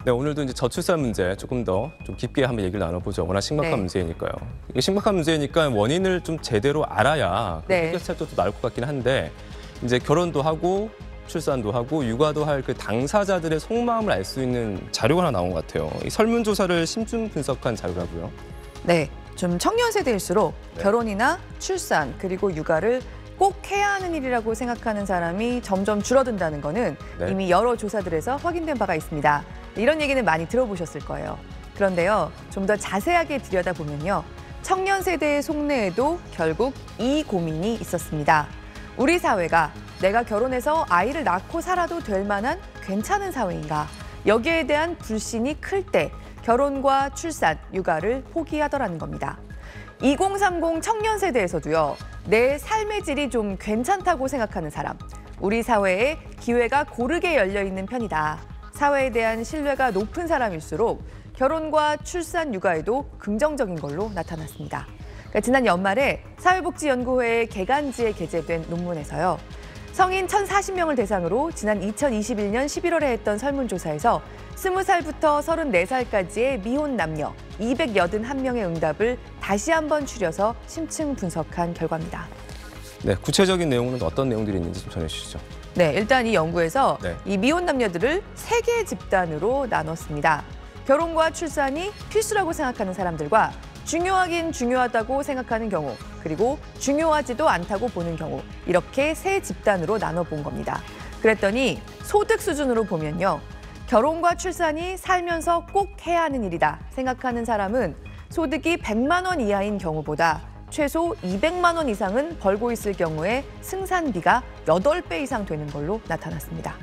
네, 오늘도 이제 저출산 문제 조금 더 좀 깊게 한번 얘기를 나눠보죠. 워낙 심각한 네. 문제니까요. 이게 심각한 문제니까 원인을 좀 제대로 알아야 네. 해결책도 나올 것 같긴 한데 이제 결혼도 하고 출산도 하고 육아도 할 그 당사자들의 속마음을 알 수 있는 자료가 하나 나온 것 같아요. 이 설문조사를 심층 분석한 자료라고요. 네, 좀 청년 세대일수록 네. 결혼이나 출산 그리고 육아를 꼭 해야 하는 일이라고 생각하는 사람이 점점 줄어든다는 거는 네. 이미 여러 조사들에서 확인된 바가 있습니다. 이런 얘기는 많이 들어보셨을 거예요. 그런데요, 좀 더 자세하게 들여다보면요. 청년 세대의 속내에도 결국 이 고민이 있었습니다. 우리 사회가 내가 결혼해서 아이를 낳고 살아도 될 만한 괜찮은 사회인가? 여기에 대한 불신이 클 때 결혼과 출산, 육아를 포기하더라는 겁니다. 2030 청년 세대에서도요. 내 삶의 질이 좀 괜찮다고 생각하는 사람, 우리 사회에 기회가 고르게 열려 있는 편이다. 사회에 대한 신뢰가 높은 사람일수록 결혼과 출산, 육아에도 긍정적인 걸로 나타났습니다. 그러니까 지난 연말에 사회복지연구회의 개간지에 게재된 논문에서요. 성인 1,040명을 대상으로 지난 2021년 11월에 했던 설문조사에서 20살부터 34살까지의 미혼 남녀 281명의 응답을 다시 한번 추려서 심층 분석한 결과입니다. 네, 구체적인 내용은 어떤 내용들이 있는지 좀 전해주시죠. 네, 일단 이 연구에서 네. 이 미혼 남녀들을 3개 집단으로 나눴습니다. 결혼과 출산이 필수라고 생각하는 사람들과 중요하긴 중요하다고 생각하는 경우, 그리고 중요하지도 않다고 보는 경우, 이렇게 3집단으로 나눠본 겁니다. 그랬더니 소득 수준으로 보면요. 결혼과 출산이 살면서 꼭 해야 하는 일이다 생각하는 사람은 소득이 100만 원 이하인 경우보다 최소 200만 원 이상은 벌고 있을 경우에 승산비가 8배 이상 되는 걸로 나타났습니다.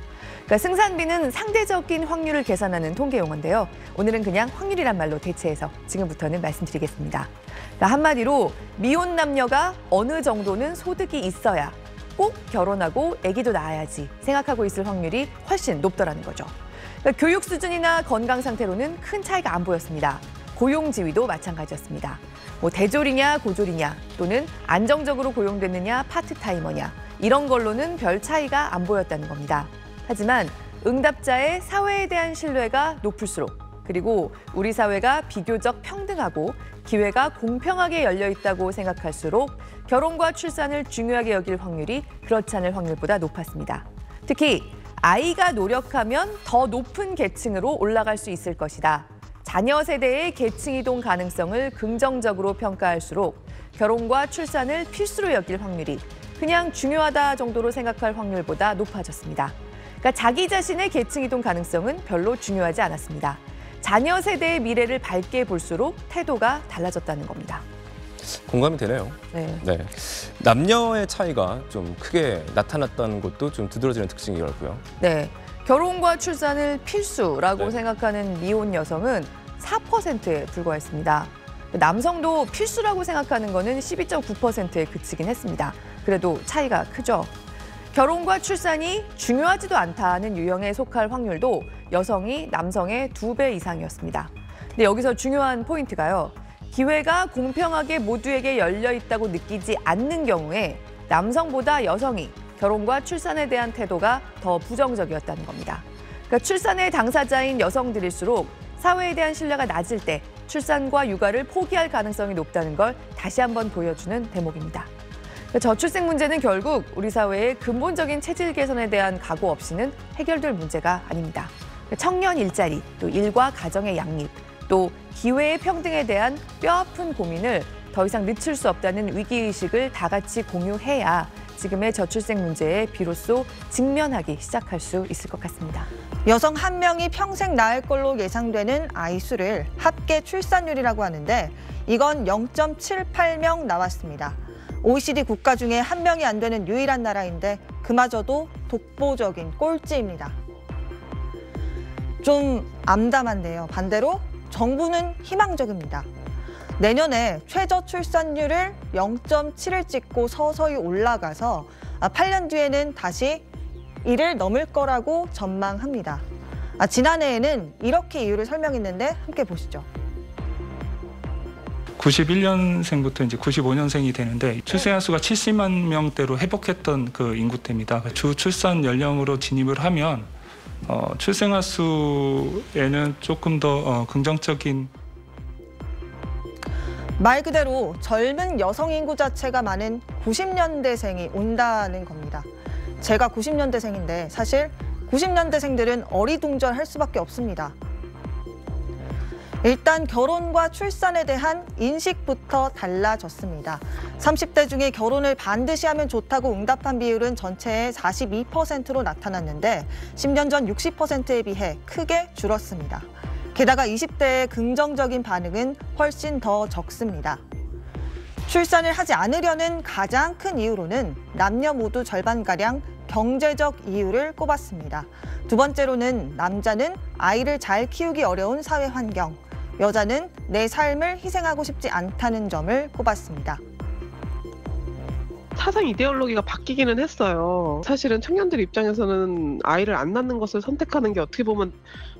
그러니까 승산비는 상대적인 확률을 계산하는 통계 용어인데요. 오늘은 그냥 확률이란 말로 대체해서 지금부터는 말씀드리겠습니다. 그러니까 한마디로 미혼 남녀가 어느 정도는 소득이 있어야 꼭 결혼하고 아기도 낳아야지 생각하고 있을 확률이 훨씬 높더라는 거죠. 그러니까 교육 수준이나 건강 상태로는 큰 차이가 안 보였습니다. 고용 지위도 마찬가지였습니다. 뭐 대졸이냐 고졸이냐 또는 안정적으로 고용됐느냐 파트타이머냐 이런 걸로는 별 차이가 안 보였다는 겁니다. 하지만 응답자의 사회에 대한 신뢰가 높을수록 그리고 우리 사회가 비교적 평등하고 기회가 공평하게 열려 있다고 생각할수록 결혼과 출산을 중요하게 여길 확률이 그렇지 않을 확률보다 높았습니다. 특히 아이가 노력하면 더 높은 계층으로 올라갈 수 있을 것이다. 자녀 세대의 계층 이동 가능성을 긍정적으로 평가할수록 결혼과 출산을 필수로 여길 확률이 그냥 중요하다 정도로 생각할 확률보다 높아졌습니다. 그러니까 자기 자신의 계층 이동 가능성은 별로 중요하지 않았습니다. 자녀 세대의 미래를 밝게 볼수록 태도가 달라졌다는 겁니다. 공감이 되네요. 네. 네, 남녀의 차이가 좀 크게 나타났다는 것도 좀 두드러지는 특징이라고요. 네. 결혼과 출산을 필수라고 네. 생각하는 미혼 여성은 4%에 불과했습니다. 남성도 필수라고 생각하는 거는 12.9%에 그치긴 했습니다. 그래도 차이가 크죠. 결혼과 출산이 중요하지도 않다는 유형에 속할 확률도 여성이 남성의 2배 이상이었습니다. 근데 여기서 중요한 포인트가요. 기회가 공평하게 모두에게 열려 있다고 느끼지 않는 경우에 남성보다 여성이 결혼과 출산에 대한 태도가 더 부정적이었다는 겁니다. 그러니까 출산의 당사자인 여성들일수록 사회에 대한 신뢰가 낮을 때 출산과 육아를 포기할 가능성이 높다는 걸 다시 한번 보여주는 대목입니다. 저출생 문제는 결국 우리 사회의 근본적인 체질 개선에 대한 각오 없이는 해결될 문제가 아닙니다. 청년 일자리, 또 일과 가정의 양립, 또 기회의 평등에 대한 뼈아픈 고민을 더 이상 늦출 수 없다는 위기의식을 다 같이 공유해야 지금의 저출생 문제에 비로소 직면하기 시작할 수 있을 것 같습니다. 여성 1명이 평생 낳을 걸로 예상되는 아이 수를 합계 출산율이라고 하는데 이건 0.78명 나왔습니다. OECD 국가 중에 1명이 안 되는 유일한 나라인데 그마저도 독보적인 꼴찌입니다. 좀 암담한데요. 반대로 정부는 희망적입니다. 내년에 최저 출산율을 0.7을 찍고 서서히 올라가서 8년 뒤에는 다시 1을 넘을 거라고 전망합니다. 지난해에는 이렇게 이유를 설명했는데 함께 보시죠. 91년생부터 이제 95년생이 되는데 출생아 수가 70만 명대로 회복했던 그 인구대입니다. 주 출산 연령으로 진입을 하면 출생아 수에는 조금 더 긍정적인 말 그대로 젊은 여성 인구 자체가 많은 90년대생이 온다는 겁니다. 제가 90년대생인데 사실 90년대생들은 어리둥절할 수밖에 없습니다. 일단 결혼과 출산에 대한 인식부터 달라졌습니다. 30대 중에 결혼을 반드시 하면 좋다고 응답한 비율은 전체의 42%로 나타났는데 10년 전 60%에 비해 크게 줄었습니다. 게다가 20대의 긍정적인 반응은 훨씬 더 적습니다. 출산을 하지 않으려는 가장 큰 이유로는 남녀 모두 절반가량 경제적 이유를 꼽았습니다. 두 번째로는 남자는 아이를 잘 키우기 어려운 사회 환경, 여자는 내 삶을 희생하고 싶지 않다는 점을 꼽았습니다. 사상 이데올로기가 바뀌기는 했어요. 사실은 청년들 입장에서는 아이를 안 낳는 것을 선택하는 게 어떻게 보면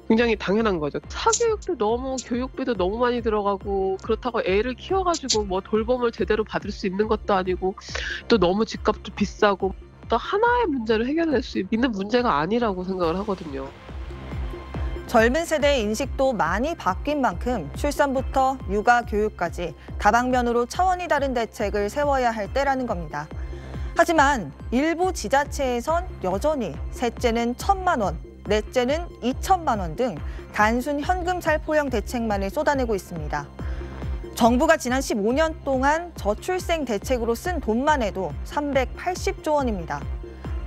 굉장히 당연한 거죠. 사교육도 너무 교육비도 너무 많이 들어가고 그렇다고 애를 키워가지고 뭐 돌봄을 제대로 받을 수 있는 것도 아니고 또 너무 집값도 비싸고 또 하나의 문제를 해결할 수 있는 문제가 아니라고 생각을 하거든요. 젊은 세대의 인식도 많이 바뀐 만큼 출산부터 육아, 교육까지 다방면으로 차원이 다른 대책을 세워야 할 때라는 겁니다. 하지만 일부 지자체에선 여전히 셋째는 1,000만 원, 넷째는 2천만 원 등 단순 현금 살포형 대책만을 쏟아내고 있습니다. 정부가 지난 15년 동안 저출생 대책으로 쓴 돈만 해도 380조 원입니다.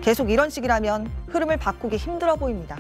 계속 이런 식이라면 흐름을 바꾸기 힘들어 보입니다.